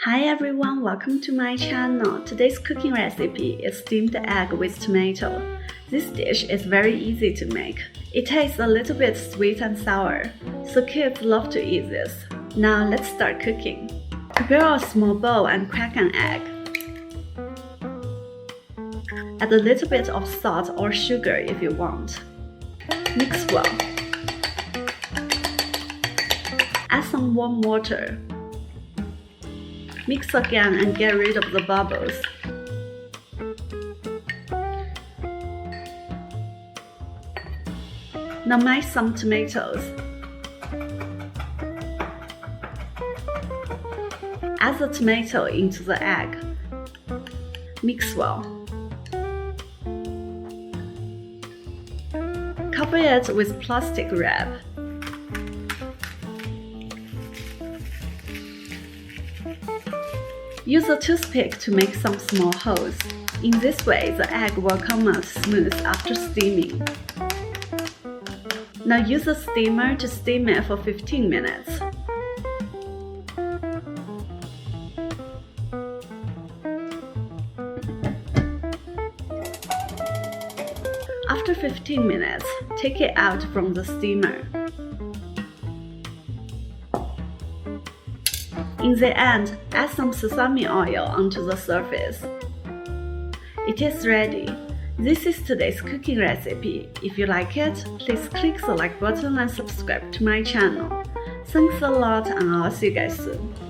Hi everyone, welcome to my channel. Today's cooking recipe is steamed egg with tomato. This dish is very easy to make. It tastes a little bit sweet and sour, so kids love to eat this. Now let's start cooking. Prepare a small bowl and crack an egg. Add a little bit of salt or sugar if you want. Mix well. Add some warm water. Mix again and get rid of the bubbles. Now mash some tomatoes. Add the tomato into the egg. Mix well. Cover it with plastic wrap. Use a toothpick to make some small holes. In this way, the egg will come out smooth after steaming. Now use a steamer to steam it for 15 minutes. After 15 minutes, take it out from the steamer. In the end, add some sesame oil onto the surface. It is ready. This is today's cooking recipe. If you like it, please click the like button and subscribe to my channel. Thanks a lot and I'll see you guys soon.